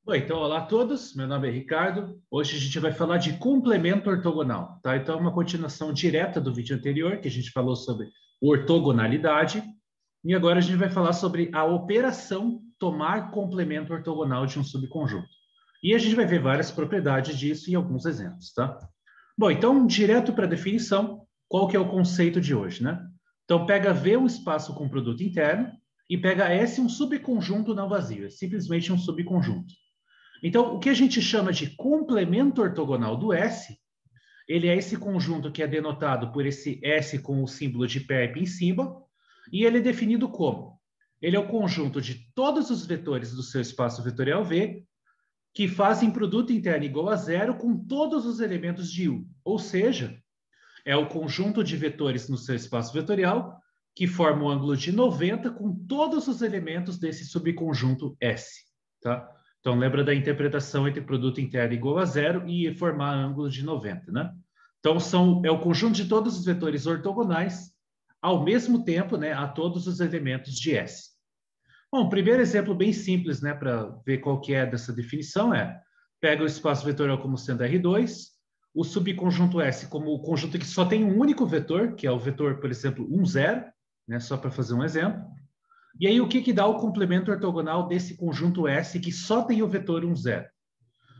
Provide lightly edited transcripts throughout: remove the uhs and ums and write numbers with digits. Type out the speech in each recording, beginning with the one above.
Oi, então, olá a todos, meu nome é Ricardo. Hoje a gente vai falar de complemento ortogonal, tá? Então, é uma continuação direta do vídeo anterior, que a gente falou sobre ortogonalidade, e agora a gente vai falar sobre a operação tomar complemento ortogonal de um subconjunto. E a gente vai ver várias propriedades disso e alguns exemplos, tá? Bom, então, direto para a definição, qual que é o conceito de hoje, né? Então, pega V um espaço com produto interno e pega S um subconjunto não vazio, é simplesmente um subconjunto. Então, o que a gente chama de complemento ortogonal do S, ele é esse conjunto que é denotado por esse S com o símbolo de perp em cima, e ele é definido como? Ele é o conjunto de todos os vetores do seu espaço vetorial V que fazem produto interno igual a zero com todos os elementos de U. Ou seja, é o conjunto de vetores no seu espaço vetorial que forma o ângulo de 90 com todos os elementos desse subconjunto S, tá? Então, lembra da interpretação entre produto interno igual a zero e formar ângulo de 90, né? Então, é o conjunto de todos os vetores ortogonais ao mesmo tempo, né, a todos os elementos de S. Bom, o primeiro exemplo bem simples, né, para ver qual que é dessa definição pega o espaço vetorial como sendo R2, o subconjunto S como o conjunto que só tem um único vetor, que é o vetor, por exemplo, 1, 0, né, só para fazer um exemplo. E aí, o que que dá o complemento ortogonal desse conjunto S que só tem o vetor 1, 0?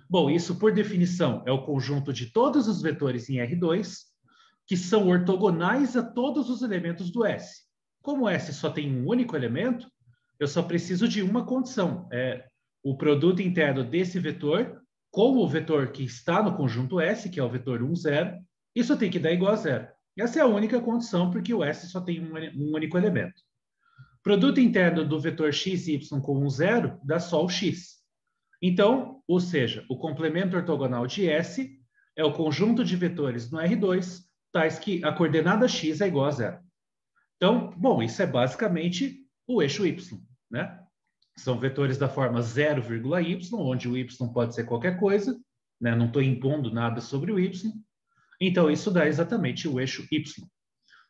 Bom, isso, por definição, é o conjunto de todos os vetores em R2 que são ortogonais a todos os elementos do S. Como S só tem um único elemento, eu só preciso de uma condição, o produto interno desse vetor com o vetor que está no conjunto S, que é o vetor 1, 0, isso tem que dar igual a zero. Essa é a única condição, porque o S só tem um único elemento. Produto interno do vetor x e y com um zero dá só o x. Então, ou seja, o complemento ortogonal de S é o conjunto de vetores no R2, tais que a coordenada x é igual a zero. Então, bom, isso é basicamente o eixo y, né? São vetores da forma 0,y, onde o y pode ser qualquer coisa, né? Não estou impondo nada sobre o y. Então, isso dá exatamente o eixo y.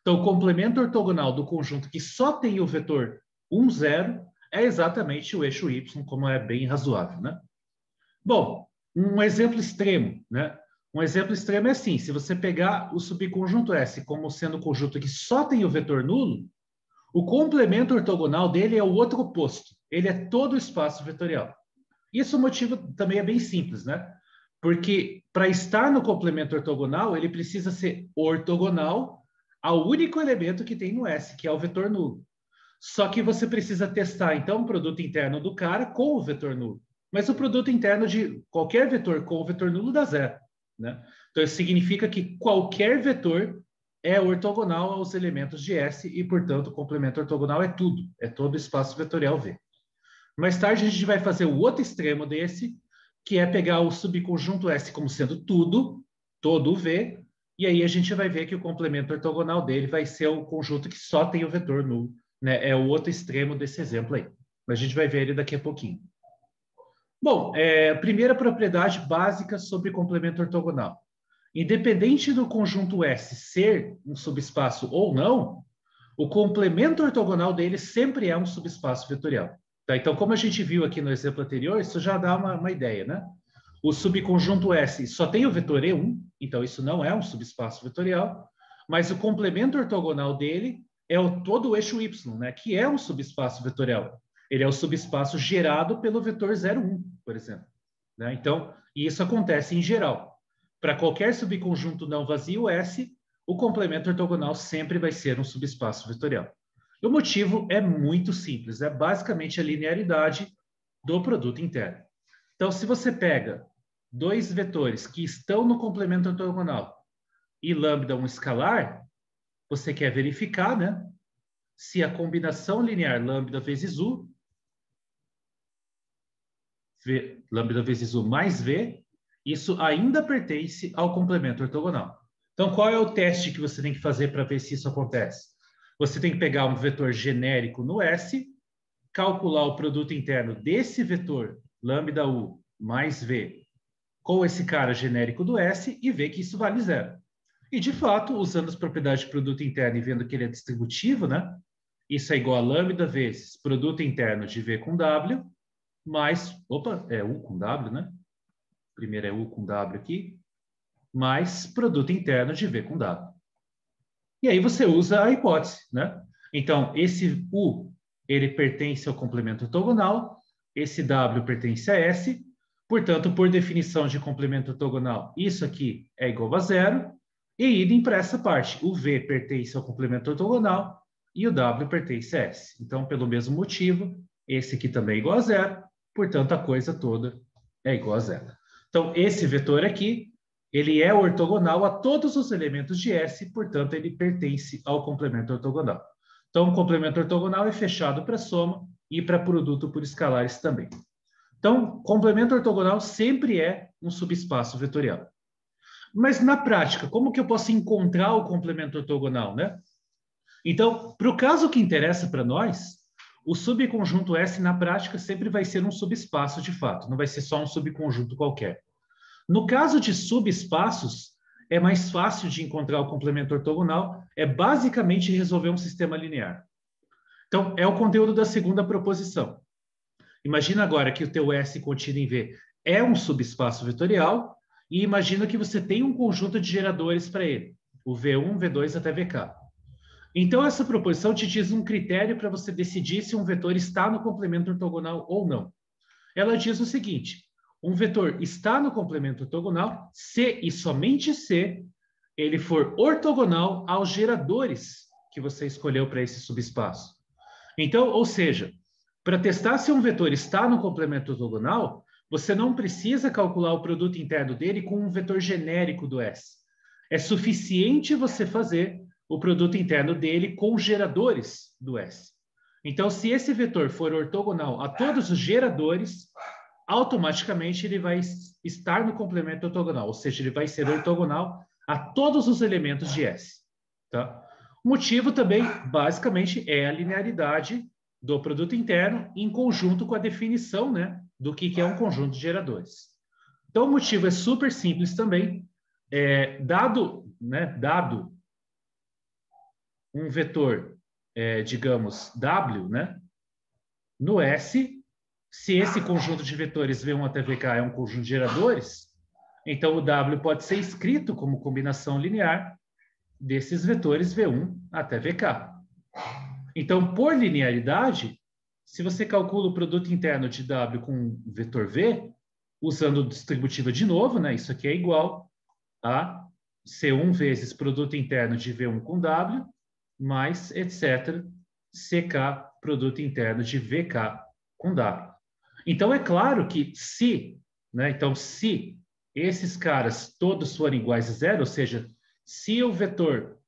Então, o complemento ortogonal do conjunto que só tem o vetor 1, 0 é exatamente o eixo y, como é bem razoável, né? Bom, um exemplo extremo, né? Um exemplo extremo é assim, se você pegar o subconjunto S como sendo o conjunto que só tem o vetor nulo, o complemento ortogonal dele é o outro oposto. Ele é todo o espaço vetorial. Isso o motivo também é bem simples, né? Porque para estar no complemento ortogonal, ele precisa ser ortogonal ao único elemento que tem no S, que é o vetor nulo. Só que você precisa testar, então, o produto interno do cara com o vetor nulo. Mas o produto interno de qualquer vetor com o vetor nulo dá zero, né? Então, isso significa que qualquer vetor é ortogonal aos elementos de S e, portanto, o complemento ortogonal é tudo, é todo o espaço vetorial V. Mais tarde, a gente vai fazer o outro extremo desse, que é pegar o subconjunto S como sendo tudo, todo o V, e aí a gente vai ver que o complemento ortogonal dele vai ser o conjunto que só tem o vetor nulo, né? É o outro extremo desse exemplo aí. Mas a gente vai ver ele daqui a pouquinho. Bom, primeira propriedade básica sobre complemento ortogonal. Independente do conjunto S ser um subespaço ou não, o complemento ortogonal dele sempre é um subespaço vetorial. Tá? Então, como a gente viu aqui no exemplo anterior, isso já dá uma ideia, né? O subconjunto S só tem o vetor E1, então isso não é um subespaço vetorial, mas o complemento ortogonal dele é todo o eixo Y, né? Que é um subespaço vetorial. Ele é o subespaço gerado pelo vetor 0,1, por exemplo. Né? Então, isso acontece em geral. Para qualquer subconjunto não vazio S, o complemento ortogonal sempre vai ser um subespaço vetorial. E o motivo é muito simples, é basicamente a linearidade do produto interno. Então, se você pega dois vetores que estão no complemento ortogonal e lambda um escalar, você quer verificar, né, se a combinação linear lambda vezes U, lambda vezes U mais V, isso ainda pertence ao complemento ortogonal. Então, qual é o teste que você tem que fazer para ver se isso acontece? Você tem que pegar um vetor genérico no S, calcular o produto interno desse vetor, lambda U mais V, com esse cara genérico do S e ver que isso vale zero. E, de fato, usando as propriedades de produto interno e vendo que ele é distributivo, né? Isso é igual a lambda vezes produto interno de V com W, mais, opa, é U com W, né? Primeiro é U com W aqui, mais produto interno de V com W. E aí você usa a hipótese, né? Então, esse U, ele pertence ao complemento ortogonal, esse W pertence a S, portanto, por definição de complemento ortogonal, isso aqui é igual a zero, e idem para essa parte, o V pertence ao complemento ortogonal e o W pertence a S. Então, pelo mesmo motivo, esse aqui também é igual a zero, portanto, a coisa toda é igual a zero. Então, esse vetor aqui, ele é ortogonal a todos os elementos de S, portanto, ele pertence ao complemento ortogonal. Então, o complemento ortogonal é fechado para soma e para produto por escalares também. Então, complemento ortogonal sempre é um subespaço vetorial. Mas, na prática, como que eu posso encontrar o complemento ortogonal, né? Então, para o caso que interessa para nós, o subconjunto S, na prática, sempre vai ser um subespaço de fato, não vai ser só um subconjunto qualquer. No caso de subespaços, é mais fácil de encontrar o complemento ortogonal, é basicamente resolver um sistema linear. Então, é o conteúdo da segunda proposição. Imagina agora que o teu S contido em V é um subespaço vetorial e imagina que você tem um conjunto de geradores para ele, o V1, V2 até VK. Então, essa proposição te diz um critério para você decidir se um vetor está no complemento ortogonal ou não. Ela diz o seguinte: um vetor está no complemento ortogonal se e somente se ele for ortogonal aos geradores que você escolheu para esse subespaço. Então, ou seja, para testar se um vetor está no complemento ortogonal, você não precisa calcular o produto interno dele com um vetor genérico do S. É suficiente você fazer o produto interno dele com geradores do S. Então, se esse vetor for ortogonal a todos os geradores, automaticamente ele vai estar no complemento ortogonal, ou seja, ele vai ser ortogonal a todos os elementos de S. Tá? O motivo também, basicamente, é a linearidade do produto interno em conjunto com a definição, né, do que é um conjunto de geradores. Então, o motivo é super simples também. Dado um vetor, digamos, W, né, no S, se esse conjunto de vetores V1 até VK é um conjunto de geradores, então o W pode ser escrito como combinação linear desses vetores V1 até VK. Então, por linearidade, se você calcula o produto interno de W com o vetor V, usando distributiva de novo, né, isso aqui é igual a C1 vezes produto interno de V1 com W, mais, etc., CK, produto interno de VK com W. Então, é claro que se esses caras todos forem iguais a zero, ou seja, se o vetor...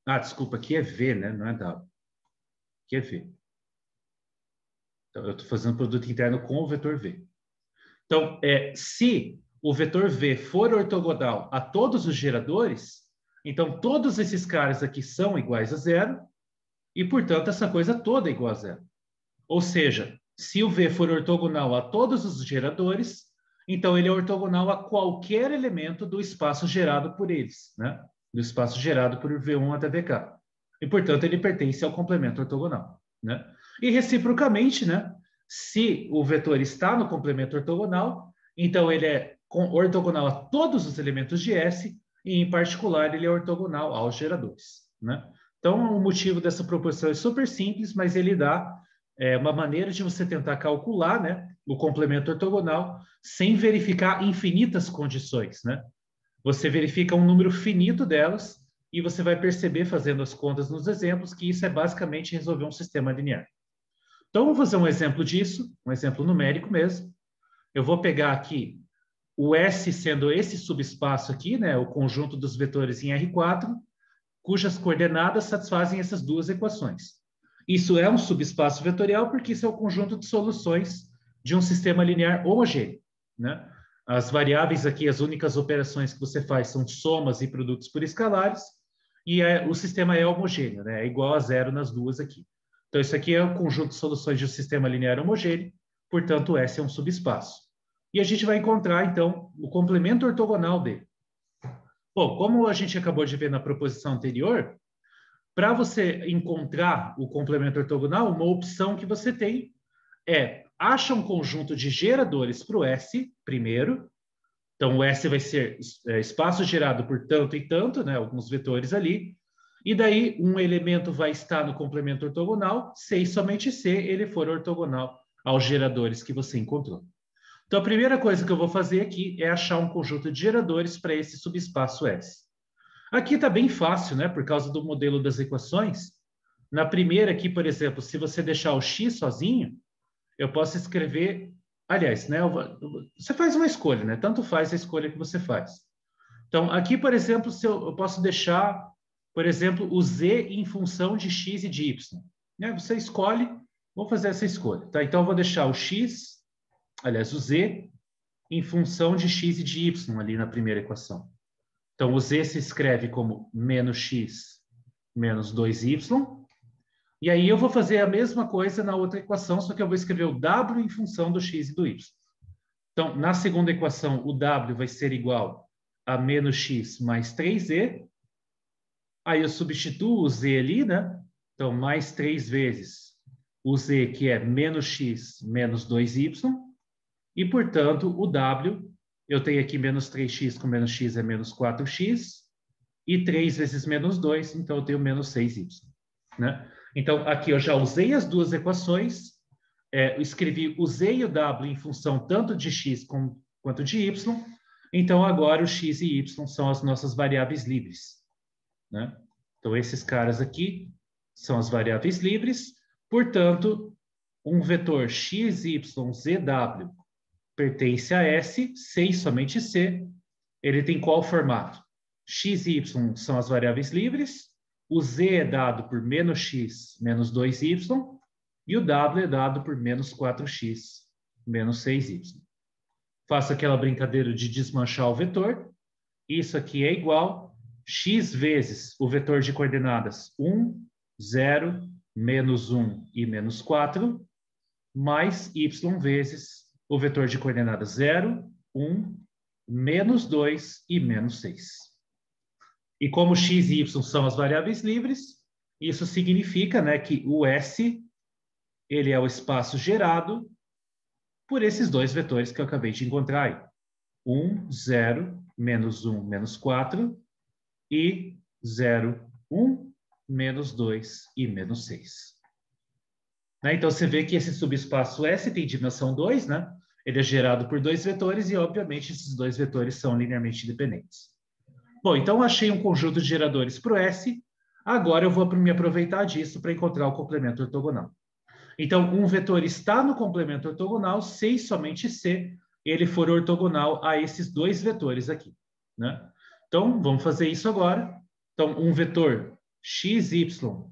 desculpa, aqui é V, né? Não é W. Aqui é V. Então, eu estou fazendo produto interno com o vetor V. Então, se o vetor V for ortogonal a todos os geradores, então todos esses caras aqui são iguais a zero, e, portanto, essa coisa toda é igual a zero. Ou seja, se o V for ortogonal a todos os geradores, então ele é ortogonal a qualquer elemento do espaço gerado por eles, né? Do espaço gerado por V1 até VK. E, portanto, ele pertence ao complemento ortogonal, né? E, reciprocamente, né? Se o vetor está no complemento ortogonal, então ele é ortogonal a todos os elementos de S, e, em particular, ele é ortogonal aos geradores, né? Então, o motivo dessa proposição é super simples, mas ele dá uma maneira de você tentar calcular, né, o complemento ortogonal sem verificar infinitas condições, né? Você verifica um número finito delas e você vai perceber, fazendo as contas nos exemplos, que isso é basicamente resolver um sistema linear. Então, vou fazer um exemplo disso, um exemplo numérico mesmo. Eu vou pegar aqui o S sendo esse subespaço aqui, né, o conjunto dos vetores em R4, cujas coordenadas satisfazem essas duas equações. Isso é um subespaço vetorial porque isso é o conjunto de soluções de um sistema linear homogêneo, né? As variáveis aqui, as únicas operações que você faz são somas e produtos por escalares, e o sistema é homogêneo, né? É igual a zero nas duas aqui. Então, isso aqui é o conjunto de soluções de um sistema linear homogêneo, portanto, S é um subespaço. E a gente vai encontrar, então, o complemento ortogonal dele. Bom, como a gente acabou de ver na proposição anterior, para você encontrar o complemento ortogonal, uma opção que você tem é acha um conjunto de geradores para o S primeiro. Então, o S vai ser espaço gerado por tanto e tanto, né? Alguns vetores ali. E daí, um elemento vai estar no complemento ortogonal, se e somente se ele for ortogonal aos geradores que você encontrou. Então, a primeira coisa que eu vou fazer aqui é achar um conjunto de geradores para esse subespaço S. Aqui está bem fácil, né? Por causa do modelo das equações. Na primeira aqui, por exemplo, se você deixar o x sozinho, eu posso escrever... Aliás, né? Você faz uma escolha, né? Tanto faz a escolha que você faz. Então, aqui, por exemplo, se eu posso deixar, por exemplo, o z em função de x e de y. Né? Você escolhe, vou fazer essa escolha. Tá? Então, eu vou deixar o x, aliás, o z, em função de x e de y ali na primeira equação. Então, o z se escreve como menos x menos 2y. E aí eu vou fazer a mesma coisa na outra equação, só que eu vou escrever o w em função do x e do y. Então, na segunda equação, o w vai ser igual a menos x mais 3z. Aí eu substituo o z ali, né? Então, mais 3 vezes o z, que é menos x menos 2y. E, portanto, o w, eu tenho aqui menos 3x com menos x é menos 4x. E 3 vezes menos 2, então eu tenho menos 6y. Né? Então, aqui eu já usei as duas equações, eu escrevi o z e o w em função tanto de x quanto de y, então agora o x e y são as nossas variáveis livres. Né? Então, esses caras aqui são as variáveis livres, portanto, um vetor x, y, z, w pertence a S, C e somente C, ele tem qual formato? X e y são as variáveis livres, o z é dado por menos x menos 2y, e o w é dado por menos 4x menos 6y. Faço aquela brincadeira de desmanchar o vetor. Isso aqui é igual x vezes o vetor de coordenadas 1, 0, menos 1 e menos 4, mais y vezes o vetor de coordenadas 0, 1, menos 2 e menos 6. E como x e y são as variáveis livres, isso significa, né, que o S ele é o espaço gerado por esses dois vetores que eu acabei de encontrar aí. 1, 0, menos 1, menos 4, e 0, 1, menos 2 e menos 6. Né? Então, você vê que esse subespaço S tem dimensão 2, né? Ele é gerado por dois vetores e, obviamente, esses dois vetores são linearmente independentes. Bom, então achei um conjunto de geradores para o S. Agora eu vou me aproveitar disso para encontrar o complemento ortogonal. Então, um vetor está no complemento ortogonal se e somente se ele for ortogonal a esses dois vetores aqui. Né? Então, vamos fazer isso agora. Então, um vetor xy, zw,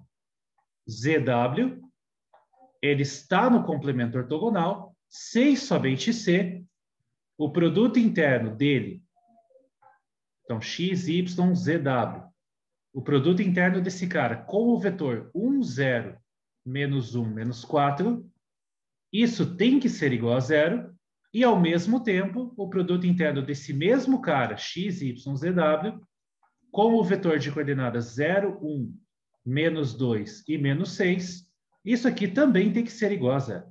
ele está no complemento ortogonal se e somente se o produto interno dele, então x, y, zw, o produto interno desse cara com o vetor 1, 0, menos 1, menos 4, isso tem que ser igual a 0, e ao mesmo tempo, o produto interno desse mesmo cara, x, y, zw, com o vetor de coordenadas 0, 1, menos 2 e menos 6, isso aqui também tem que ser igual a 0.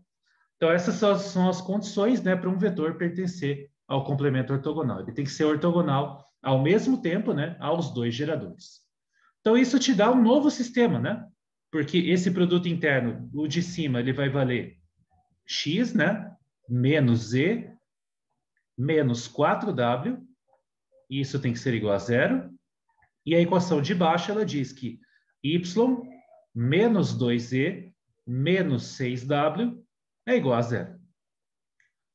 Então, essas são as condições, né, para um vetor pertencer ao complemento ortogonal. Ele tem que ser ortogonal ao mesmo tempo, né, aos dois geradores. Então, isso te dá um novo sistema, né? Porque esse produto interno, o de cima, ele vai valer x, né, menos z, menos 4w, e isso tem que ser igual a 0. E a equação de baixo, ela diz que y menos 2z menos 6w é igual a 0.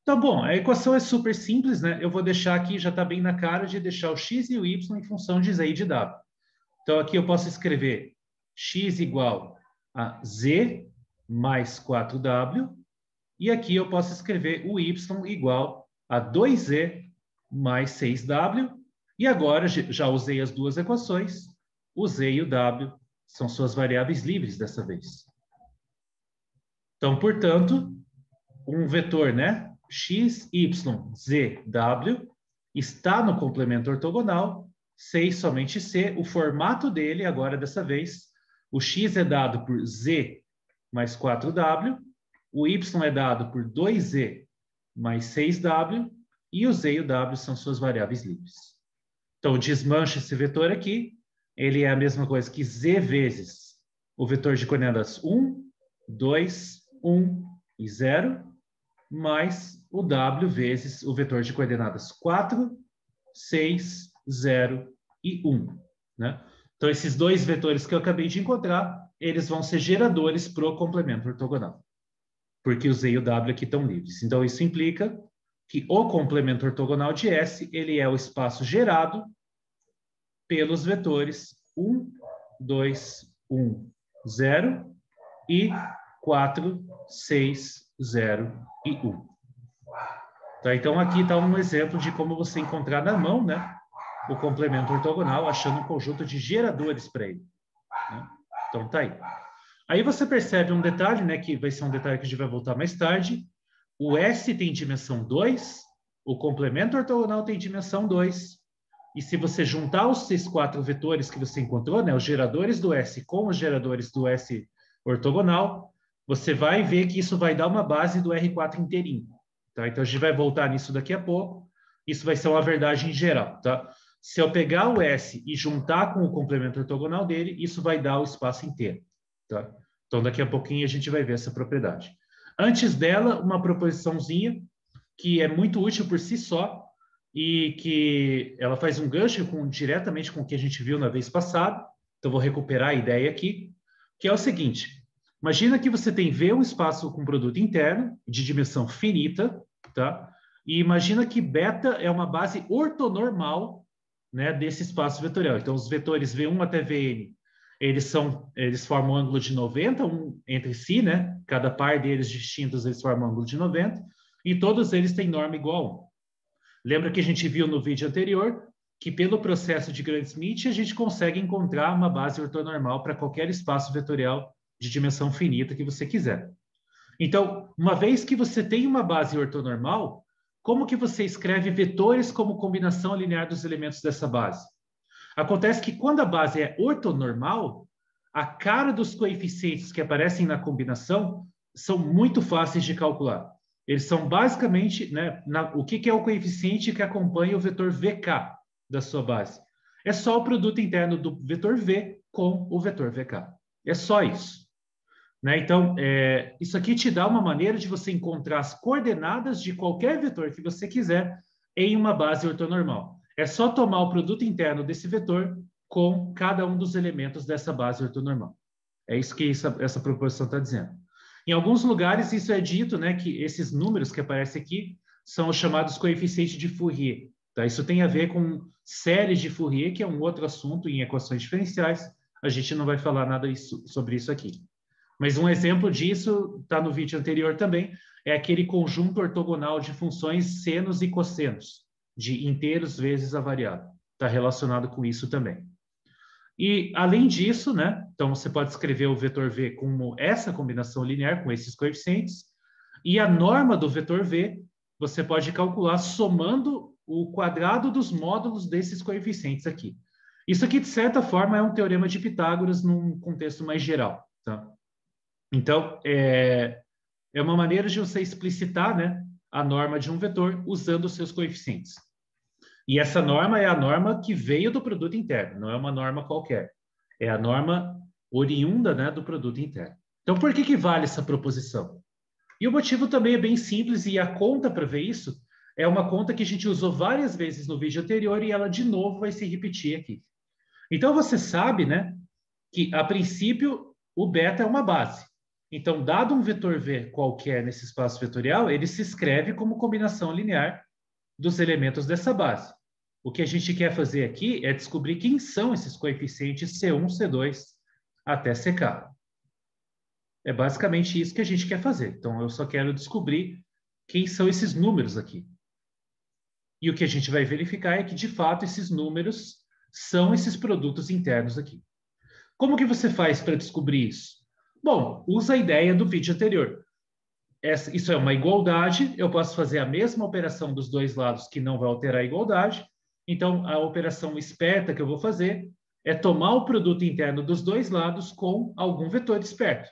Tá bom, a equação é super simples, né? Eu vou deixar aqui, já está bem na cara de deixar o x e o y em função de z e de w. Então, aqui eu posso escrever x igual a z mais 4w, e aqui eu posso escrever o y igual a 2z mais 6w, e agora já usei as duas equações, o z e o w são suas variáveis livres dessa vez. Então, portanto, um vetor, né, x, y, z, w, está no complemento ortogonal, se e somente se, o formato dele, agora dessa vez, o x é dado por z mais 4w, o y é dado por 2z mais 6w, e o z e o w são suas variáveis livres. Então, desmancha esse vetor aqui, ele é a mesma coisa que z vezes o vetor de coordenadas 1, 2, 1 e 0, mais o w vezes o vetor de coordenadas 4, 6, 0 e 1. Né? Então, esses dois vetores que eu acabei de encontrar, eles vão ser geradores para o complemento ortogonal, porque o z e o w aqui estão livres. Então, isso implica que o complemento ortogonal de S, ele é o espaço gerado pelos vetores 1, 2, 1, 0 e 4, 6, 0 e 1. Tá? Então, aqui está um exemplo de como você encontrar na mão, né, o complemento ortogonal, achando um conjunto de geradores para ele. Né? Então, tá aí. Aí você percebe um detalhe, né, que vai ser um detalhe que a gente vai voltar mais tarde. O S tem dimensão 2, o complemento ortogonal tem dimensão 2. E se você juntar esses 4 vetores que você encontrou, né, os geradores do S com os geradores do S ortogonal, você vai ver que isso vai dar uma base do R4 inteirinho. Tá? Então, a gente vai voltar nisso daqui a pouco. Isso vai ser uma verdade em geral. Tá? Se eu pegar o S e juntar com o complemento ortogonal dele, isso vai dar o espaço inteiro. Tá? Então, daqui a pouquinho a gente vai ver essa propriedade. Antes dela, uma proposiçãozinha que é muito útil por si só e que ela faz um gancho diretamente com o que a gente viu na vez passada. Então, vou recuperar a ideia aqui, que é o seguinte. Imagina que você tem V, um espaço com produto interno de dimensão finita, tá? E imagina que beta é uma base ortonormal, né, desse espaço vetorial. Então, os vetores V1 até Vn, eles formam um ângulo de 90 entre si, né? Cada par deles distintos, eles formam um ângulo de 90, e todos eles têm norma igual a 1. Lembra que a gente viu no vídeo anterior que pelo processo de Gram-Schmidt a gente consegue encontrar uma base ortonormal para qualquer espaço vetorial de dimensão finita que você quiser. Então, uma vez que você tem uma base ortonormal, como que você escreve vetores como combinação linear dos elementos dessa base? Acontece que quando a base é ortonormal, a cara dos coeficientes que aparecem na combinação são muito fáceis de calcular. Eles são basicamente, né, o que é o coeficiente que acompanha o vetor VK da sua base? É só o produto interno do vetor V com o vetor VK. É só isso. Né? Então, isso aqui te dá uma maneira de você encontrar as coordenadas de qualquer vetor que você quiser em uma base ortonormal. É só tomar o produto interno desse vetor com cada um dos elementos dessa base ortonormal. É isso que essa proposição está dizendo. Em alguns lugares, isso é dito, né, que esses números que aparecem aqui são os chamados coeficientes de Fourier. Tá? Isso tem a ver com séries de Fourier, que é um outro assunto em equações diferenciais. A gente não vai falar nada sobre isso aqui. Mas um exemplo disso, está no vídeo anterior também, é aquele conjunto ortogonal de funções senos e cossenos, de inteiros vezes a variável. Está relacionado com isso também. E, além disso, né, então você pode escrever o vetor V como essa combinação linear com esses coeficientes, e a norma do vetor V você pode calcular somando o quadrado dos módulos desses coeficientes aqui. Isso aqui, de certa forma, é um teorema de Pitágoras num contexto mais geral. Tá? Então, é uma maneira de você explicitar, né, a norma de um vetor usando os seus coeficientes. E essa norma é a norma que veio do produto interno, não é uma norma qualquer. É a norma oriunda, né, do produto interno. Então, por que vale essa proposição? E o motivo também é bem simples, e a conta para ver isso é uma conta que a gente usou várias vezes no vídeo anterior e ela de novo vai se repetir aqui. Então, você sabe, né, que a princípio o beta é uma base. Então, dado um vetor V qualquer nesse espaço vetorial, ele se escreve como combinação linear dos elementos dessa base. O que a gente quer fazer aqui é descobrir quem são esses coeficientes C1, C2 até CK. É basicamente isso que a gente quer fazer. Então, eu só quero descobrir quem são esses números aqui. E o que a gente vai verificar é que, de fato, esses números são esses produtos internos aqui. Como que você faz para descobrir isso? Bom, usa a ideia do vídeo anterior. Isso é uma igualdade, eu posso fazer a mesma operação dos dois lados que não vai alterar a igualdade. Então, a operação esperta que eu vou fazer é tomar o produto interno dos dois lados com algum vetor esperto.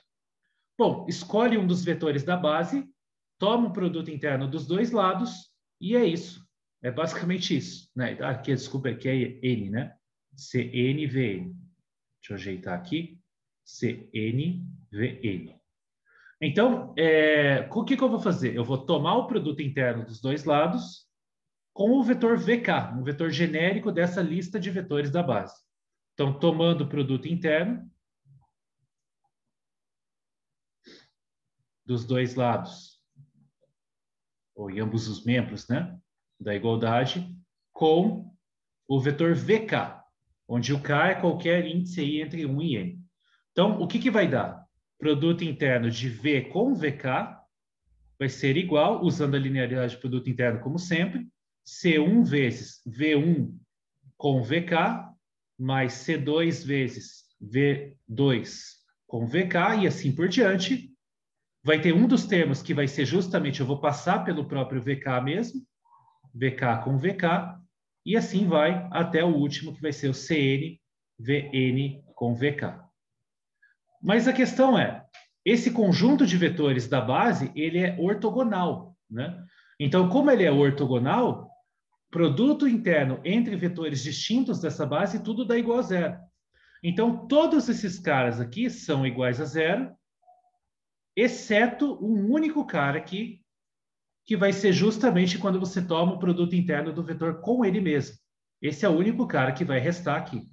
Bom, escolhe um dos vetores da base, toma o produto interno dos dois lados, e é isso. É basicamente isso, né? Aqui, desculpa, aqui é N, né? CNVN. Deixa eu ajeitar aqui. CNVN. Então, o que eu vou fazer? Eu vou tomar o produto interno dos dois lados com o vetor VK, um vetor genérico dessa lista de vetores da base. Então, tomando o produto interno dos dois lados, ou em ambos os membros, né, da igualdade, com o vetor VK, onde o K é qualquer índice aí entre 1 e N. Então, o que vai dar? Produto interno de V com VK vai ser igual, usando a linearidade de produto interno como sempre, C1 vezes V1 com VK, mais C2 vezes V2 com VK, e assim por diante. Vai ter um dos termos que vai ser justamente, eu vou passar pelo próprio VK mesmo, VK com VK, e assim vai até o último, que vai ser o CN, VN com VK. Mas a questão é, esse conjunto de vetores da base, ele é ortogonal, né? Então, como ele é ortogonal, produto interno entre vetores distintos dessa base, tudo dá igual a zero. Então, todos esses caras aqui são iguais a zero, exceto um único cara aqui, que vai ser justamente quando você toma o produto interno do vetor com ele mesmo. Esse é o único cara que vai restar aqui.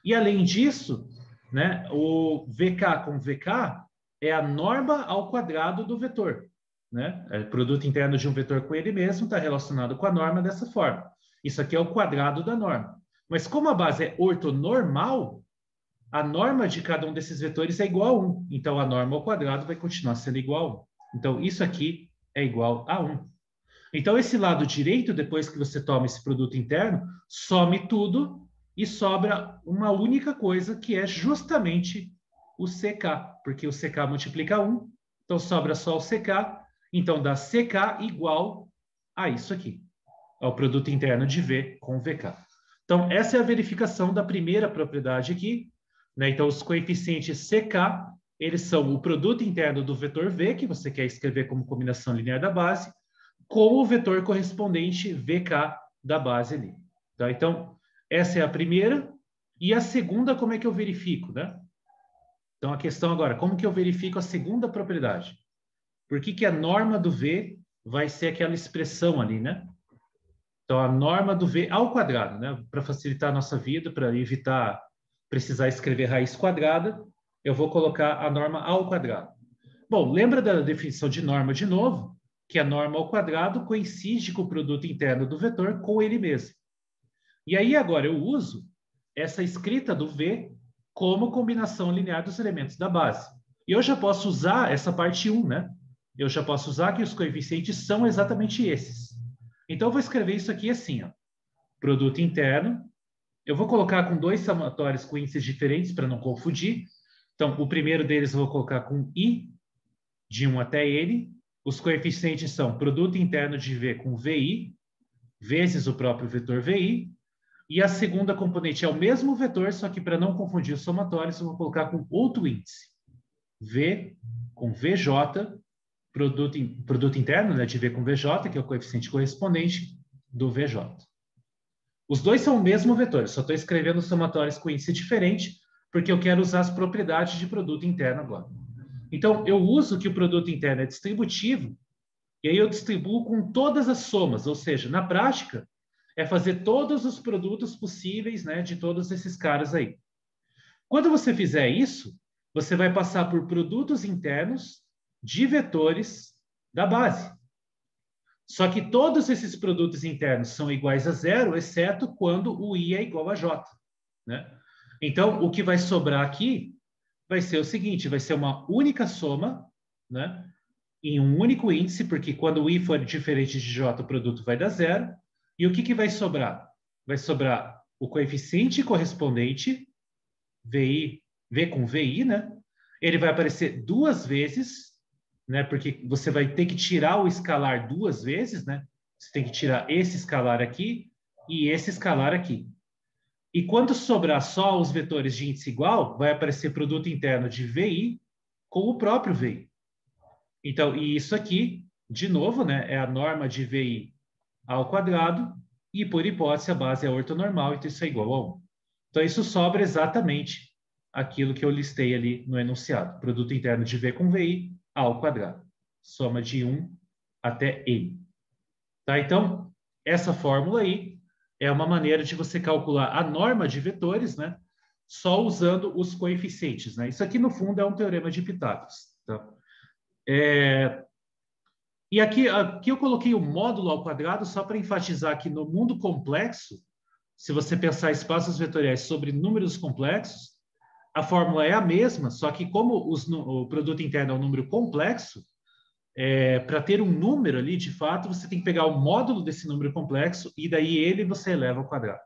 E, além disso, né, o VK com VK é a norma ao quadrado do vetor. Né? O produto interno de um vetor com ele mesmo está relacionado com a norma dessa forma. Isso aqui é o quadrado da norma. Mas como a base é ortonormal, a norma de cada um desses vetores é igual a 1. Então, a norma ao quadrado vai continuar sendo igual a 1. Então, isso aqui é igual a 1. Então, esse lado direito, depois que você toma esse produto interno, some tudo e sobra uma única coisa, que é justamente o CK, porque o CK multiplica 1, então sobra só o CK, então dá CK igual a isso aqui, ao produto interno de V com VK. Então, essa é a verificação da primeira propriedade aqui, né? Então, os coeficientes CK, eles são o produto interno do vetor V, que você quer escrever como combinação linear da base, com o vetor correspondente VK da base ali. Tá? Então, essa é a primeira. E a segunda, como é que eu verifico, né? Então, a questão agora, como que eu verifico a segunda propriedade? Por que a norma do V vai ser aquela expressão ali, né? Então, a norma do V ao quadrado, né? Para facilitar a nossa vida, para evitar precisar escrever raiz quadrada, eu vou colocar a norma ao quadrado. Bom, lembra da definição de norma de novo? Que a norma ao quadrado coincide com o produto interno do vetor com ele mesmo. E aí, agora, eu uso essa escrita do V como combinação linear dos elementos da base. E eu já posso usar essa parte 1, né? Eu já posso usar que os coeficientes são exatamente esses. Então, eu vou escrever isso aqui assim, ó. Produto interno. Eu vou colocar com dois somatórios com índices diferentes para não confundir. Então, o primeiro deles eu vou colocar com I, de 1 até N. Os coeficientes são produto interno de V com VI, vezes o próprio vetor VI. E a segunda componente é o mesmo vetor, só que para não confundir os somatórios, eu vou colocar com outro índice. V com VJ, produto interno, né, de V com VJ, que é o coeficiente correspondente do VJ. Os dois são o mesmo vetor, só estou escrevendo somatórios com índice diferente, porque eu quero usar as propriedades de produto interno agora. Então, eu uso que o produto interno é distributivo, e aí eu distribuo com todas as somas, ou seja, na prática, é fazer todos os produtos possíveis, né, de todos esses caras aí. Quando você fizer isso, você vai passar por produtos internos de vetores da base. Só que todos esses produtos internos são iguais a zero, exceto quando o I é igual a J. Né? Então, o que vai sobrar aqui vai ser o seguinte, vai ser uma única soma, né, em um único índice, porque quando o I for diferente de J, o produto vai dar zero. E o que vai sobrar? Vai sobrar o coeficiente correspondente, VI, V com VI, né? Ele vai aparecer duas vezes, né? Porque você vai ter que tirar o escalar duas vezes, né? Você tem que tirar esse escalar aqui e esse escalar aqui. E quando sobrar só os vetores de índice igual, vai aparecer produto interno de VI com o próprio VI. Então, e isso aqui, de novo, né, é a norma de VI ao quadrado, e por hipótese a base é ortonormal, então isso é igual a 1. Então, isso sobra exatamente aquilo que eu listei ali no enunciado. Produto interno de V com VI ao quadrado. Soma de 1 até N. Tá? Então, essa fórmula aí é uma maneira de você calcular a norma de vetores, né? Só usando os coeficientes, né? Isso aqui, no fundo, é um teorema de Pitágoras. Tá? E aqui eu coloquei o módulo ao quadrado só para enfatizar que no mundo complexo, se você pensar espaços vetoriais sobre números complexos, a fórmula é a mesma, só que como o produto interno é um número complexo, para ter um número ali, de fato, você tem que pegar o módulo desse número complexo e daí ele você eleva ao quadrado.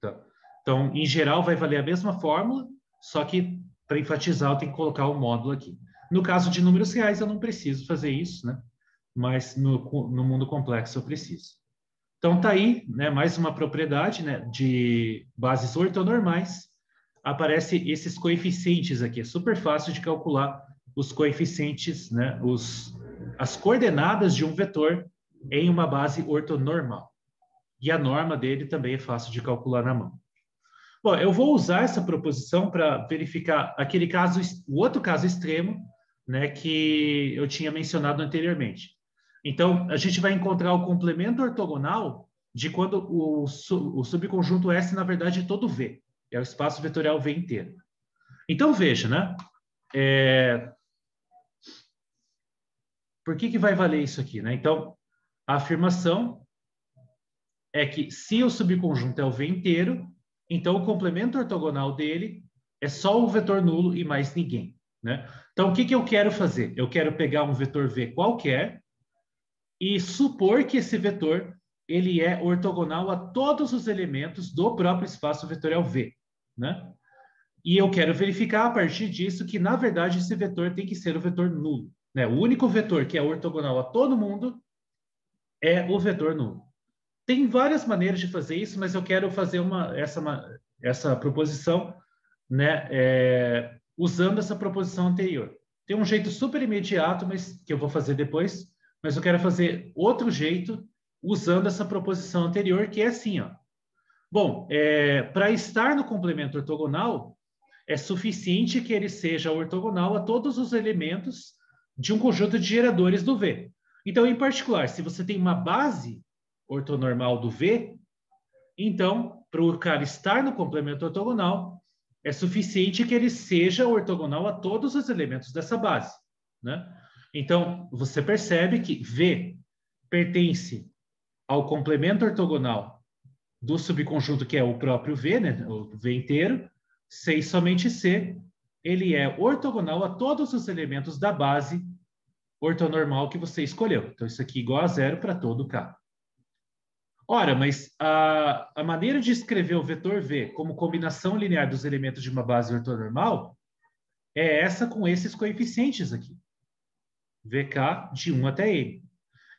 Tá? Então, em geral, vai valer a mesma fórmula, só que para enfatizar eu tenho que colocar o módulo aqui. No caso de números reais, eu não preciso fazer isso, né? Mas no mundo complexo eu preciso. Então, tá aí, né, mais uma propriedade, né, de bases ortonormais. Aparece esses coeficientes aqui. É super fácil de calcular os coeficientes, né, as coordenadas de um vetor em uma base ortonormal. E a norma dele também é fácil de calcular na mão. Bom, eu vou usar essa proposição para verificar aquele caso, o outro caso extremo, né, que eu tinha mencionado anteriormente. Então, a gente vai encontrar o complemento ortogonal de quando o subconjunto S, na verdade, é todo V. É o espaço vetorial V inteiro. Então, veja, né? Por que vai valer isso aqui, né? Então, a afirmação é que se o subconjunto é o V inteiro, então o complemento ortogonal dele é só o vetor nulo e mais ninguém, né? Então, o que eu quero fazer? Eu quero pegar um vetor V qualquer e supor que esse vetor ele é ortogonal a todos os elementos do próprio espaço vetorial V, né? E eu quero verificar a partir disso que, na verdade, esse vetor tem que ser o vetor nulo, né? O único vetor que é ortogonal a todo mundo é o vetor nulo. Tem várias maneiras de fazer isso, mas eu quero fazer essa proposição, né, usando essa proposição anterior. Tem um jeito super imediato, mas que eu vou fazer depois, mas eu quero fazer outro jeito usando essa proposição anterior, que é assim, ó. Bom, para estar no complemento ortogonal, é suficiente que ele seja ortogonal a todos os elementos de um conjunto de geradores do V. Então, em particular, se você tem uma base ortonormal do V, então, para o cara estar no complemento ortogonal, é suficiente que ele seja ortogonal a todos os elementos dessa base, né? Então, você percebe que V pertence ao complemento ortogonal do subconjunto que é o próprio V, né? O V inteiro, C e somente C, ele é ortogonal a todos os elementos da base ortonormal que você escolheu. Então, isso aqui é igual a zero para todo K. Ora, mas a maneira de escrever o vetor V como combinação linear dos elementos de uma base ortonormal é essa com esses coeficientes aqui. VK de 1 até N.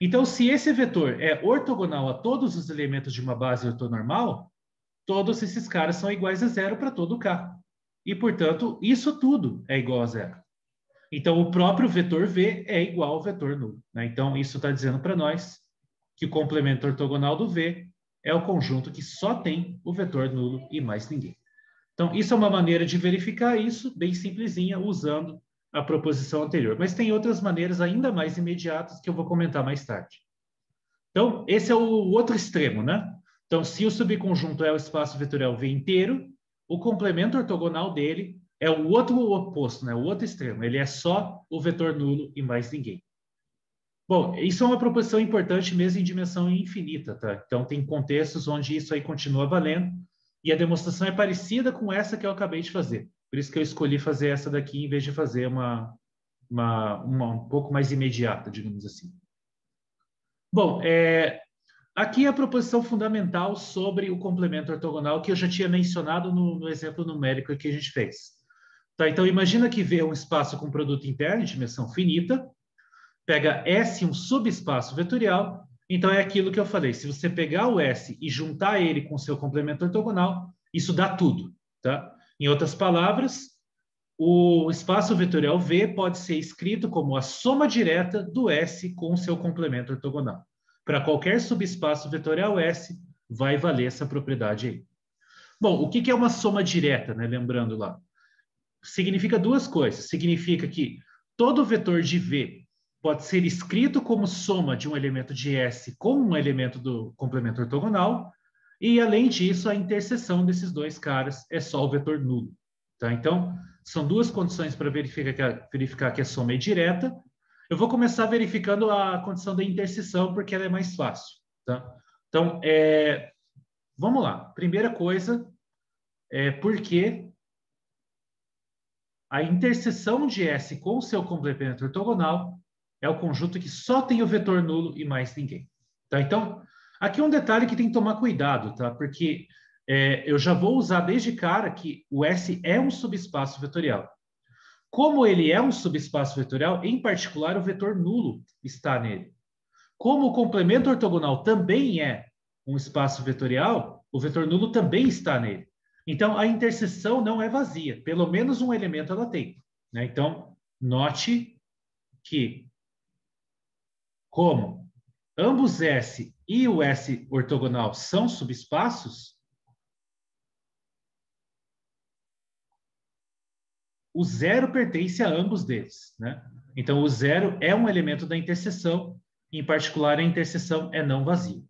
Então, se esse vetor é ortogonal a todos os elementos de uma base ortonormal, todos esses caras são iguais a zero para todo K. E, portanto, isso tudo é igual a zero. Então, o próprio vetor V é igual ao vetor nulo, né? Então, isso está dizendo para nós que o complemento ortogonal do V é o conjunto que só tem o vetor nulo e mais ninguém. Então, isso é uma maneira de verificar isso, bem simplesinha, usando a proposição anterior. Mas tem outras maneiras ainda mais imediatas que eu vou comentar mais tarde. Então, esse é o outro extremo, né? Então, se o subconjunto é o espaço vetorial V inteiro, o complemento ortogonal dele é o outro oposto, né? O outro extremo. Ele é só o vetor nulo e mais ninguém. Bom, isso é uma proposição importante mesmo em dimensão infinita, tá? Então, tem contextos onde isso aí continua valendo e a demonstração é parecida com essa que eu acabei de fazer. Por isso que eu escolhi fazer essa daqui em vez de fazer uma um pouco mais imediata, digamos assim. Bom, aqui é a proposição fundamental sobre o complemento ortogonal que eu já tinha mencionado no exemplo numérico que a gente fez. Tá, então, imagina que V é um espaço com produto interno de dimensão finita, pega S um subespaço vetorial, então é aquilo que eu falei, se você pegar o S e juntar ele com o seu complemento ortogonal, isso dá tudo, tá? Em outras palavras, o espaço vetorial V pode ser escrito como a soma direta do S com o seu complemento ortogonal. Para qualquer subespaço vetorial S, vai valer essa propriedade aí. Bom, o que é uma soma direta, né? Lembrando lá. Significa duas coisas. Significa que todo vetor de V pode ser escrito como soma de um elemento de S com um elemento do complemento ortogonal, e, além disso, a interseção desses dois caras é só o vetor nulo. Tá? Então, são duas condições para verificar que a soma é direta. Eu vou começar verificando a condição da interseção, porque ela é mais fácil. Tá? Então, vamos lá. Primeira coisa porque a interseção de S com o seu complemento ortogonal é o conjunto que só tem o vetor nulo e mais ninguém. Tá? Então, aqui um detalhe que tem que tomar cuidado, tá? Porque eu já vou usar desde cara que o S é um subespaço vetorial. Como ele é um subespaço vetorial, em particular, o vetor nulo está nele. Como o complemento ortogonal também é um espaço vetorial, o vetor nulo também está nele. Então, a interseção não é vazia. Pelo menos um elemento ela tem. Né? Então, note que, como ambos S e o S ortogonal são subespaços, o zero pertence a ambos deles. Né? Então, o zero é um elemento da interseção. Em particular, a interseção é não vazia.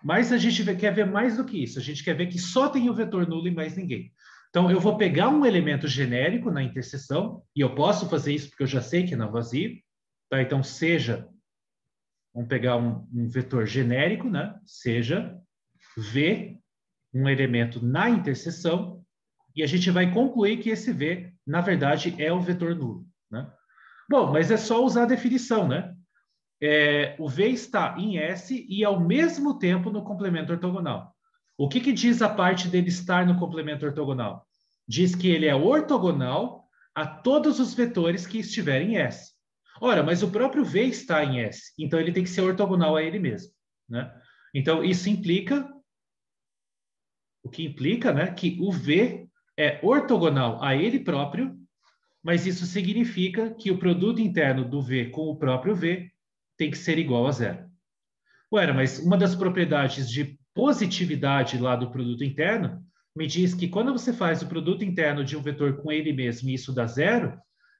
Mas a gente quer ver mais do que isso. A gente quer ver que só tem o vetor nulo e mais ninguém. Então, eu vou pegar um elemento genérico na interseção, e eu posso fazer isso porque eu já sei que é não vazio. Tá? Então, vamos pegar um vetor genérico, né? Seja V, um elemento na interseção, e a gente vai concluir que esse V, na verdade, é o vetor nulo. Né? Bom, mas é só usar a definição, né? O V está em S e, ao mesmo tempo, no complemento ortogonal. O que diz a parte dele estar no complemento ortogonal? Diz que ele é ortogonal a todos os vetores que estiverem em S. Ora, mas o próprio V está em S, então ele tem que ser ortogonal a ele mesmo. Né? Então, isso implica... O que implica, né, que o V é ortogonal a ele próprio, mas isso significa que o produto interno do V com o próprio V tem que ser igual a zero. Ué, mas uma das propriedades de positividade lá do produto interno me diz que quando você faz o produto interno de um vetor com ele mesmo e isso dá zero,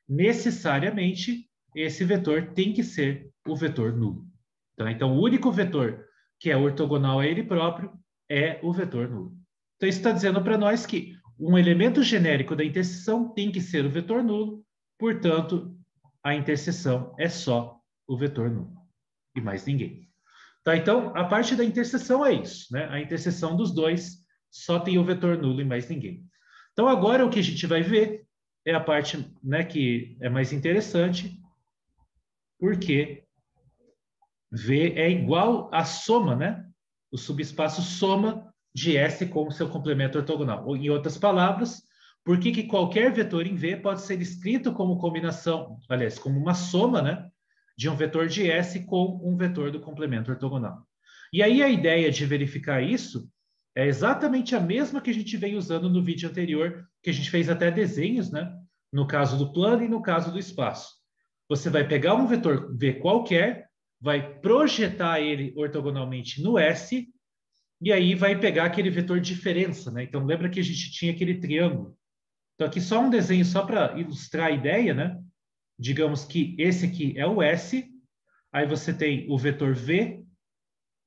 necessariamente esse vetor tem que ser o vetor nulo. Tá? Então, o único vetor que é ortogonal a ele próprio é o vetor nulo. Então, isso está dizendo para nós que um elemento genérico da interseção tem que ser o vetor nulo, portanto, a interseção é só o vetor nulo e mais ninguém. Tá? Então, a parte da interseção é isso. Né? A interseção dos dois só tem o vetor nulo e mais ninguém. Então, agora o que a gente vai ver é a parte, né, que é mais interessante, porque V é igual à soma, né? O subespaço soma de S com o seu complemento ortogonal. Ou, em outras palavras, por que qualquer vetor em V pode ser escrito como combinação, aliás, como uma soma, né, de um vetor de S com um vetor do complemento ortogonal. E aí a ideia de verificar isso é exatamente a mesma que a gente vem usando no vídeo anterior, que a gente fez até desenhos, né, no caso do plano e no caso do espaço. Você vai pegar um vetor V qualquer, vai projetar ele ortogonalmente no S, e aí vai pegar aquele vetor diferença, né? Então, lembra que a gente tinha aquele triângulo. Então, aqui só um desenho só para ilustrar a ideia, né? Digamos que esse aqui é o S, aí você tem o vetor V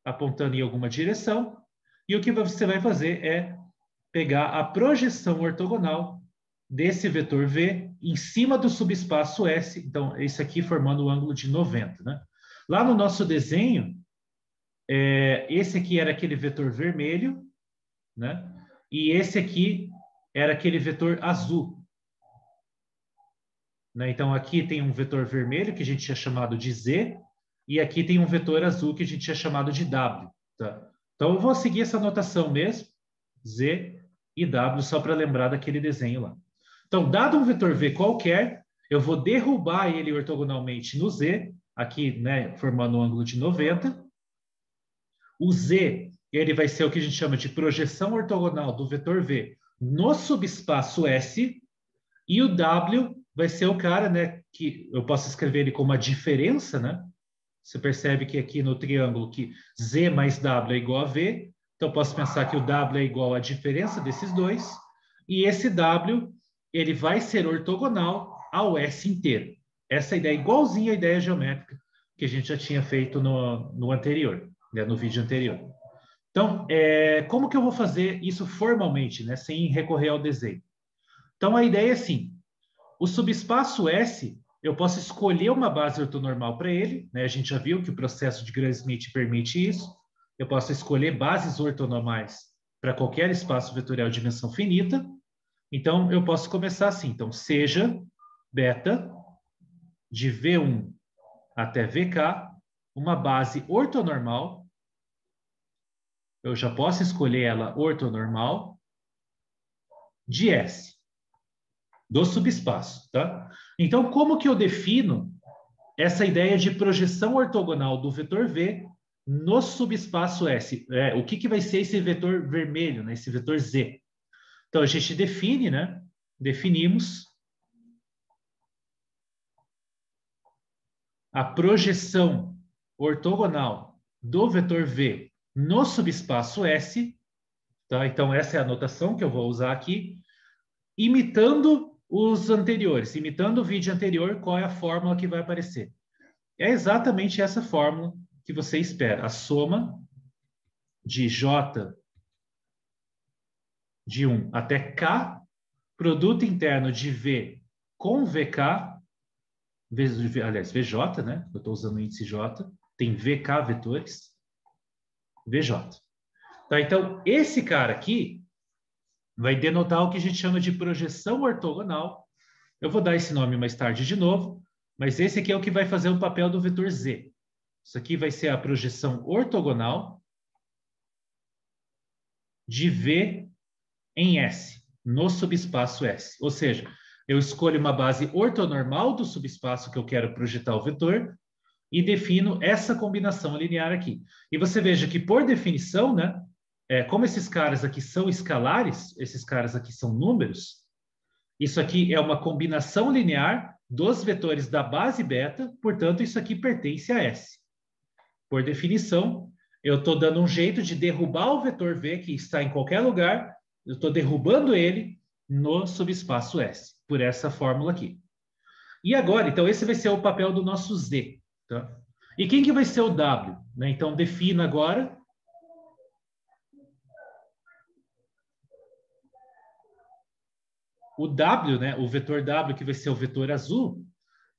apontando em alguma direção, e o que você vai fazer é pegar a projeção ortogonal desse vetor V em cima do subespaço S, então, esse aqui formando o ângulo de 90, né? Lá no nosso desenho, esse aqui era aquele vetor vermelho, né? E esse aqui era aquele vetor azul. Né? Então, aqui tem um vetor vermelho, que a gente tinha chamado de Z, e aqui tem um vetor azul, que a gente tinha chamado de W. Tá? Então, eu vou seguir essa notação mesmo, Z e W, só para lembrar daquele desenho lá. Então, dado um vetor V qualquer, eu vou derrubar ele ortogonalmente no Z, aqui, né, formando um ângulo de 90. O Z, ele vai ser o que a gente chama de projeção ortogonal do vetor V no subespaço S, e o W vai ser o cara, né, que eu posso escrever ele como a diferença, né? Você percebe que aqui no triângulo que Z mais W é igual a V, então eu posso pensar que o W é igual à diferença desses dois, e esse W, ele vai ser ortogonal ao S inteiro. Essa ideia é igualzinha à ideia geométrica que a gente já tinha feito no anterior, né, no vídeo anterior. Então, como que eu vou fazer isso formalmente, né, sem recorrer ao desenho? Então, a ideia é assim, o subespaço S, eu posso escolher uma base ortonormal para ele, né? A gente já viu que o processo de Gram-Schmidt permite isso. Eu posso escolher bases ortonormais para qualquer espaço vetorial de dimensão finita. Então, eu posso começar assim. Então, seja beta de V1 até VK, uma base ortonormal. Eu já posso escolher ela ortonormal de S, do subespaço, tá? Então, como que eu defino essa ideia de projeção ortogonal do vetor V no subespaço S? O que vai ser esse vetor vermelho, né? Esse vetor Z? Então, a gente define, né? Definimos a projeção ortogonal do vetor V no subespaço S, tá? Então, essa é a notação que eu vou usar aqui, imitando os anteriores, imitando o vídeo anterior, qual é a fórmula que vai aparecer? É exatamente essa fórmula que você espera. A soma de J de 1 até K, produto interno de V com VK, aliás, VJ, né? Eu estou usando o índice J, tem VK vetores, VJ. Tá, então, esse cara aqui vai denotar o que a gente chama de projeção ortogonal. Eu vou dar esse nome mais tarde de novo, mas esse aqui é o que vai fazer o papel do vetor Z. Isso aqui vai ser a projeção ortogonal de V em S, no subespaço S. Ou seja, eu escolho uma base ortonormal do subespaço que eu quero projetar o vetor e defino essa combinação linear aqui. E você veja que, por definição, né, como esses caras aqui são escalares, esses caras aqui são números, isso aqui é uma combinação linear dos vetores da base beta, portanto, isso aqui pertence a S. Por definição, eu estou dando um jeito de derrubar o vetor V, que está em qualquer lugar, eu estou derrubando ele no subespaço S, por essa fórmula aqui. E agora, então, esse vai ser o papel do nosso Z. Tá? E quem que vai ser o W? Né? Então, defina agora o W, né? O vetor W, que vai ser o vetor azul,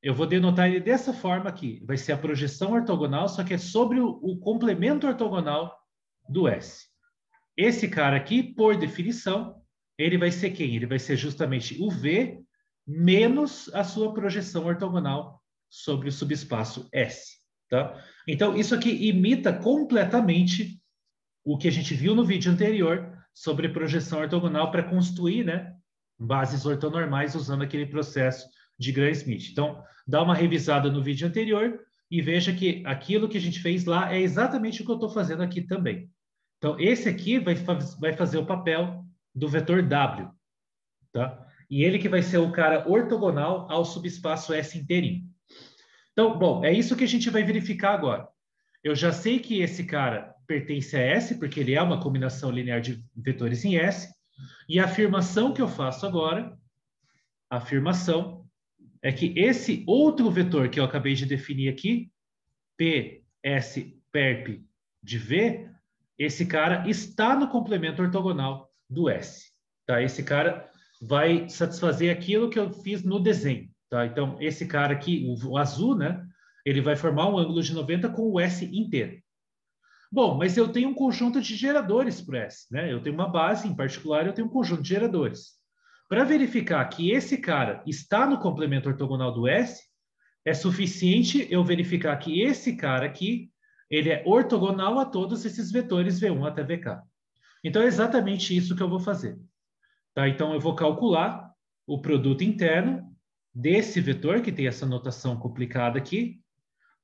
eu vou denotar ele dessa forma aqui. Vai ser a projeção ortogonal, só que é sobre o complemento ortogonal do S. Esse cara aqui, por definição, ele vai ser quem? Ele vai ser justamente o V menos a sua projeção ortogonal sobre o subespaço S. Tá? Então, isso aqui imita completamente o que a gente viu no vídeo anterior sobre projeção ortogonal para construir, né, bases ortonormais usando aquele processo de Gram-Schmidt. Então, dá uma revisada no vídeo anterior e veja que aquilo que a gente fez lá é exatamente o que eu estou fazendo aqui também. Então, esse aqui vai fazer o papel do vetor W, tá? E ele que vai ser o cara ortogonal ao subespaço S inteirinho. Então, bom, é isso que a gente vai verificar agora. Eu já sei que esse cara pertence a S, porque ele é uma combinação linear de vetores em S, e a afirmação que eu faço agora, a afirmação, é que esse outro vetor que eu acabei de definir aqui, PS perp de V, esse cara está no complemento ortogonal do S. Tá? Esse cara vai satisfazer aquilo que eu fiz no desenho. Tá? Então, esse cara aqui, o azul, né? Ele vai formar um ângulo de 90 com o S inteiro. Bom, mas eu tenho um conjunto de geradores para o S. Né? Eu tenho uma base, em particular, eu tenho um conjunto de geradores. Para verificar que esse cara está no complemento ortogonal do S, é suficiente eu verificar que esse cara aqui ele é ortogonal a todos esses vetores V1 até VK. Então, é exatamente isso que eu vou fazer. Tá? Então, eu vou calcular o produto interno desse vetor, que tem essa notação complicada aqui,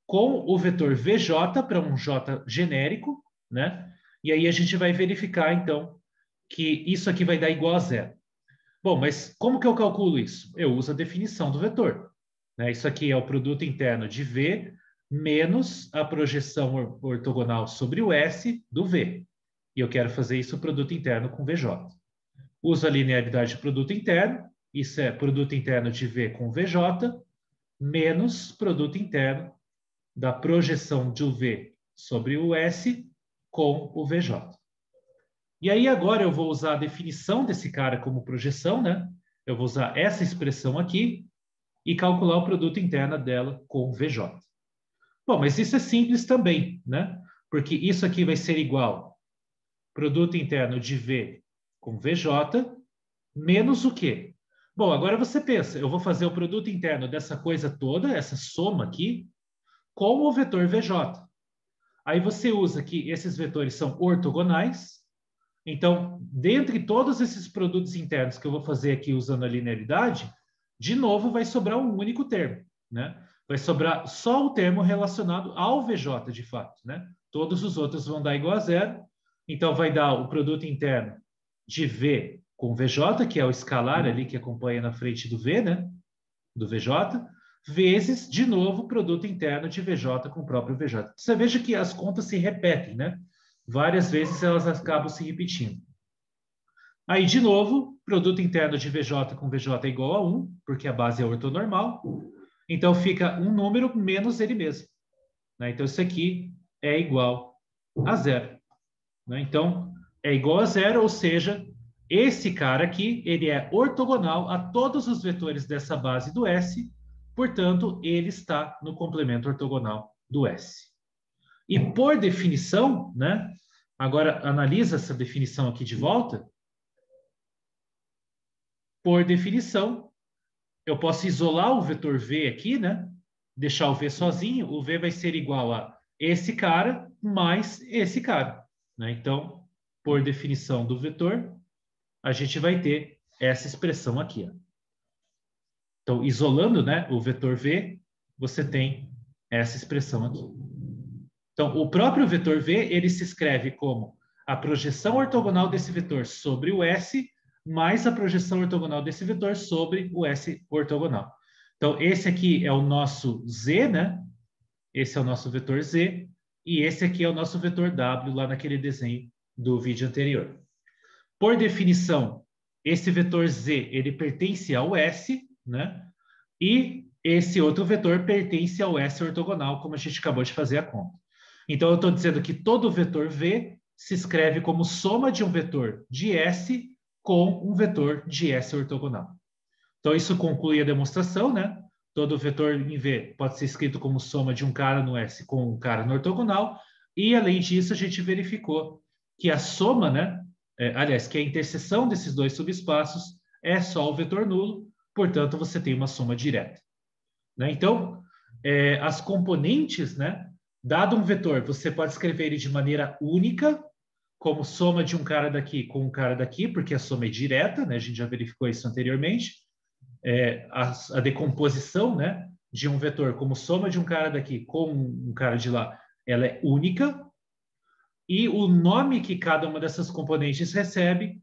com o vetor VJ para um J genérico, né? E aí a gente vai verificar, então, que isso aqui vai dar igual a zero. Bom, mas como que eu calculo isso? Eu uso a definição do vetor, né? Isso aqui é o produto interno de V menos a projeção ortogonal sobre o S do V. E eu quero fazer isso produto interno com VJ. Uso a linearidade de produto interno, isso é produto interno de V com VJ, menos produto interno da projeção de V sobre o S com o VJ. E aí agora eu vou usar a definição desse cara como projeção, né? Eu vou usar essa expressão aqui e calcular o produto interno dela com o VJ. Bom, mas isso é simples também, né? Porque isso aqui vai ser igual produto interno de V com VJ menos o quê? Bom, agora você pensa, eu vou fazer o produto interno dessa coisa toda, essa soma aqui, com o vetor VJ. Aí você usa que esses vetores são ortogonais. Então, dentre todos esses produtos internos que eu vou fazer aqui usando a linearidade, de novo vai sobrar um único termo, né? Vai sobrar só o termo relacionado ao VJ, de fato, né? Todos os outros vão dar igual a zero. Então, vai dar o produto interno de V com VJ, que é o escalar ali que acompanha na frente do V, né? Do VJ, vezes, de novo, o produto interno de VJ com o próprio VJ. Você veja que as contas se repetem, né? Várias vezes elas acabam se repetindo. Aí, de novo, produto interno de VJ com VJ é igual a 1, porque a base é ortonormal. Então, fica um número menos ele mesmo, né? Então, isso aqui é igual a zero, né? Então, é igual a zero, ou seja, esse cara aqui, ele é ortogonal a todos os vetores dessa base do S, portanto, ele está no complemento ortogonal do S. E por definição, né? Agora analisa essa definição aqui de volta. Por definição, eu posso isolar o vetor V aqui, né? Deixar o V sozinho. O V vai ser igual a esse cara mais esse cara, né? Então, por definição do vetor, a gente vai ter essa expressão aqui, ó. Então, isolando, né, o vetor V, você tem essa expressão aqui. Então, o próprio vetor V, ele se escreve como a projeção ortogonal desse vetor sobre o S, mais a projeção ortogonal desse vetor sobre o S ortogonal. Então, esse aqui é o nosso Z, né? Esse é o nosso vetor Z, e esse aqui é o nosso vetor W, lá naquele desenho do vídeo anterior. Por definição, esse vetor Z, ele pertence ao S, né? E esse outro vetor pertence ao S ortogonal, como a gente acabou de fazer a conta. Então, eu estou dizendo que todo vetor V se escreve como soma de um vetor de S com um vetor de S ortogonal. Então, isso conclui a demonstração, né? Todo vetor em V pode ser escrito como soma de um cara no S com um cara no ortogonal. E, além disso, a gente verificou que a soma, né? Aliás, que a interseção desses dois subespaços é só o vetor nulo. Portanto, você tem uma soma direta, né? Então, as componentes, né? Dado um vetor, você pode escrever ele de maneira única, como soma de um cara daqui com um cara daqui, porque a soma é direta, né? A gente já verificou isso anteriormente. A decomposição, né, de um vetor como soma de um cara daqui com um cara de lá, ela é única. E o nome que cada uma dessas componentes recebe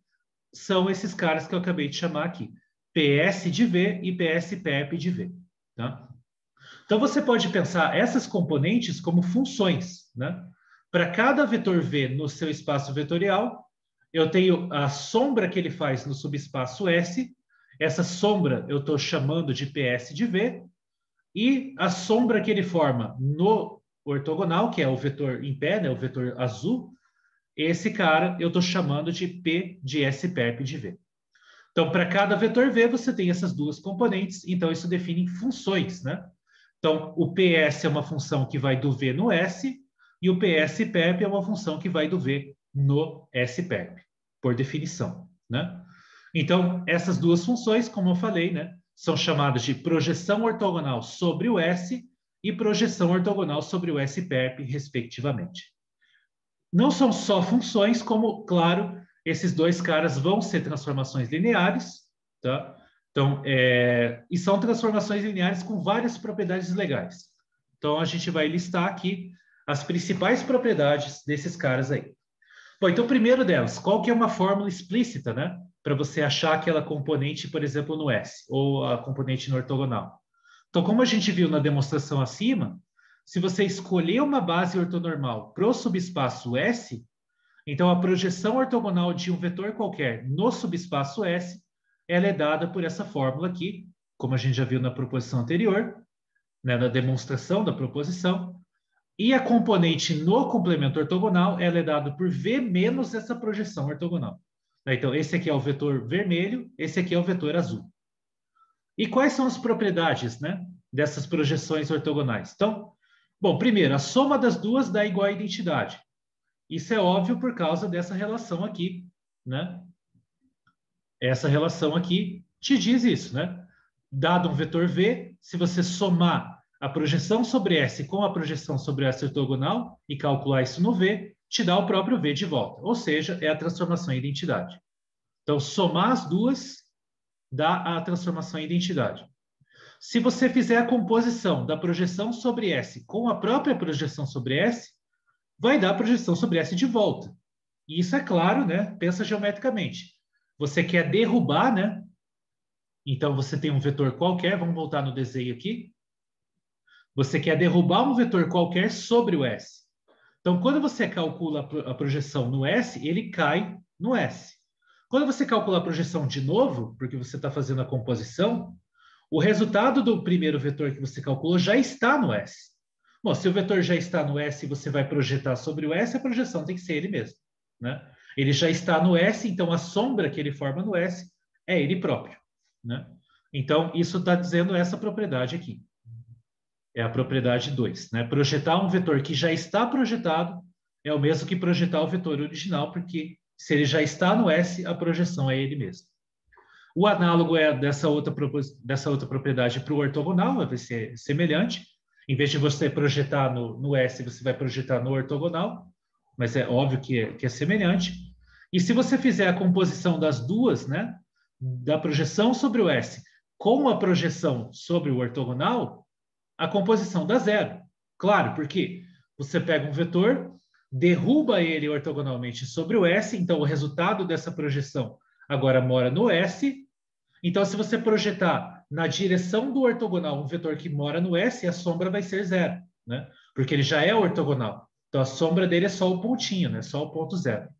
são esses caras que eu acabei de chamar aqui. PS de V e PS PEP de V, tá? Então, você pode pensar essas componentes como funções, né? Para cada vetor V no seu espaço vetorial, eu tenho a sombra que ele faz no subespaço S. Essa sombra eu estou chamando de PS de V. E a sombra que ele forma no ortogonal, que é o vetor em pé, né? O vetor azul, esse cara eu estou chamando de P de S PEP de V. Então, para cada vetor V, você tem essas duas componentes. Então, isso define funções, né? Então, o PS é uma função que vai do V no S e o PS PEP é uma função que vai do V no S PEP, por definição, né? Então, essas duas funções, como eu falei, né, são chamadas de projeção ortogonal sobre o S e projeção ortogonal sobre o S PEP, respectivamente. Não são só funções, como, claro, esses dois caras vão ser transformações lineares, tá? Então, e são transformações lineares com várias propriedades legais. Então, a gente vai listar aqui as principais propriedades desses caras aí. Bom, então, primeiro delas, qual que é uma fórmula explícita, né? Para você achar aquela componente, por exemplo, no S, ou a componente no ortogonal. Então, como a gente viu na demonstração acima, se você escolher uma base ortonormal para o subespaço S, então a projeção ortogonal de um vetor qualquer no subespaço S, ela é dada por essa fórmula aqui, como a gente já viu na proposição anterior, né, na demonstração da proposição. E a componente no complemento ortogonal, ela é dada por V menos essa projeção ortogonal. Então, esse aqui é o vetor vermelho, esse aqui é o vetor azul. E quais são as propriedades, né, dessas projeções ortogonais? Então, bom, primeiro, a soma das duas dá igual a identidade. Isso é óbvio por causa dessa relação aqui, né? Essa relação aqui te diz isso, né? Dado um vetor V, se você somar a projeção sobre S com a projeção sobre S ortogonal e calcular isso no V, te dá o próprio V de volta. Ou seja, é a transformação em identidade. Então, somar as duas dá a transformação em identidade. Se você fizer a composição da projeção sobre S com a própria projeção sobre S, vai dar a projeção sobre S de volta. E isso é claro, né? Pensa geometricamente. Você quer derrubar, né? Então, você tem um vetor qualquer, vamos voltar no desenho aqui. Você quer derrubar um vetor qualquer sobre o S. Então, quando você calcula a projeção no S, ele cai no S. Quando você calcula a projeção de novo, porque você está fazendo a composição, o resultado do primeiro vetor que você calculou já está no S. Bom, se o vetor já está no S e você vai projetar sobre o S, a projeção tem que ser ele mesmo, né? Ele já está no S, então a sombra que ele forma no S é ele próprio, né? Então, isso está dizendo essa propriedade aqui. É a propriedade 2, né? Projetar um vetor que já está projetado é o mesmo que projetar o vetor original, porque se ele já está no S, a projeção é ele mesmo. O análogo é dessa outra propriedade para o ortogonal, vai ser semelhante. Em vez de você projetar no S, você vai projetar no ortogonal, mas é óbvio que é semelhante. E se você fizer a composição das duas, né, da projeção sobre o S com a projeção sobre o ortogonal, a composição dá zero. Claro, porque você pega um vetor, derruba ele ortogonalmente sobre o S, então o resultado dessa projeção agora mora no S. Então, se você projetar na direção do ortogonal um vetor que mora no S, a sombra vai ser zero, né? Porque ele já é ortogonal. Então, a sombra dele é só o pontinho, né? Só o ponto zero.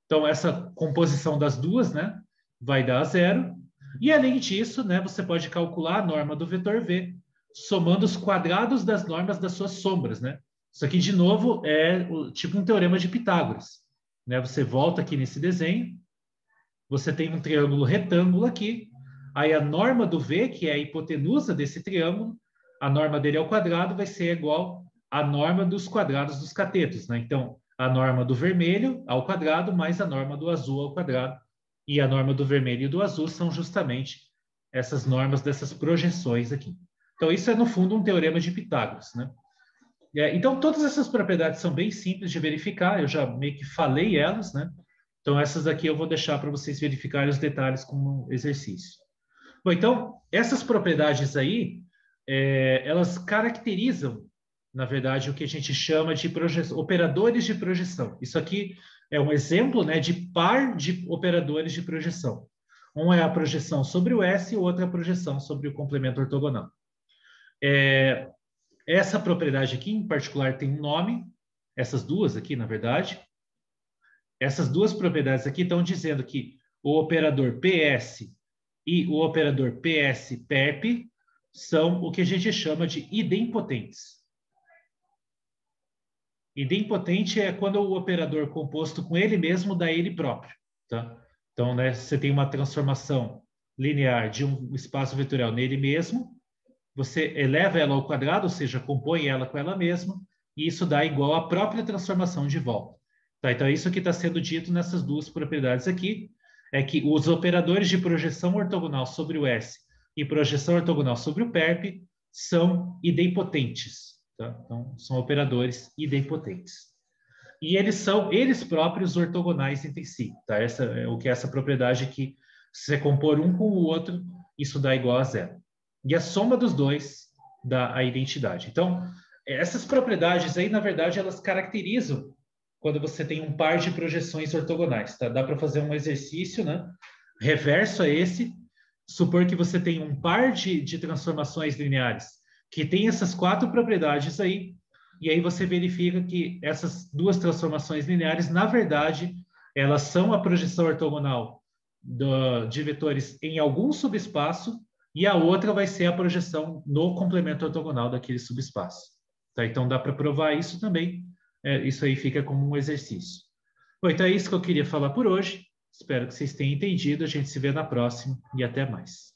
Então, essa composição das duas, né, vai dar zero. E, além disso, né, você pode calcular a norma do vetor V, somando os quadrados das normas das suas sombras, né? Isso aqui, de novo, é tipo um teorema de Pitágoras, né? Você volta aqui nesse desenho, você tem um triângulo retângulo aqui, aí a norma do V, que é a hipotenusa desse triângulo, a norma dele ao quadrado vai ser igual à norma dos quadrados dos catetos, né? Então, a norma do vermelho ao quadrado mais a norma do azul ao quadrado. E a norma do vermelho e do azul são justamente essas normas dessas projeções aqui. Então, isso é, no fundo, um teorema de Pitágoras, né? Então, todas essas propriedades são bem simples de verificar, eu já meio que falei elas, né? Então, essas aqui eu vou deixar para vocês verificarem os detalhes como exercício. Bom, então, essas propriedades aí, elas caracterizam, na verdade, o que a gente chama de operadores de projeção. Isso aqui é um exemplo, né, de par de operadores de projeção. Um é a projeção sobre o S e o outro é a projeção sobre o complemento ortogonal. Essa propriedade aqui, em particular, tem um nome, essas duas aqui, na verdade. Essas duas propriedades aqui estão dizendo que o operador PS e o operador PS-PEP são o que a gente chama de idempotentes. Idempotente é quando o operador composto com ele mesmo dá ele próprio, tá? Então, né, você tem uma transformação linear de um espaço vetorial nele mesmo, você eleva ela ao quadrado, ou seja, compõe ela com ela mesma, e isso dá igual à própria transformação de volta. Tá? Então, isso que está sendo dito nessas duas propriedades aqui, é que os operadores de projeção ortogonal sobre o S e projeção ortogonal sobre o PERP são idempotentes. Tá? Então, são operadores idempotentes. E eles são, eles próprios, ortogonais entre si. Tá? Essa é o que é essa propriedade que, se você compor um com o outro, isso dá igual a zero. E a soma dos dois dá a identidade. Então, essas propriedades aí, na verdade, elas caracterizam quando você tem um par de projeções ortogonais, tá? Dá para fazer um exercício, né? Reverso a esse, supor que você tem um par de transformações lineares que tem essas 4 propriedades aí, e aí você verifica que essas 2 transformações lineares, na verdade, elas são a projeção ortogonal de vetores em algum subespaço, e a outra vai ser a projeção no complemento ortogonal daquele subespaço. Tá? Então, dá para provar isso também. Isso aí fica como um exercício. Bom, então é isso que eu queria falar por hoje. Espero que vocês tenham entendido. A gente se vê na próxima e até mais.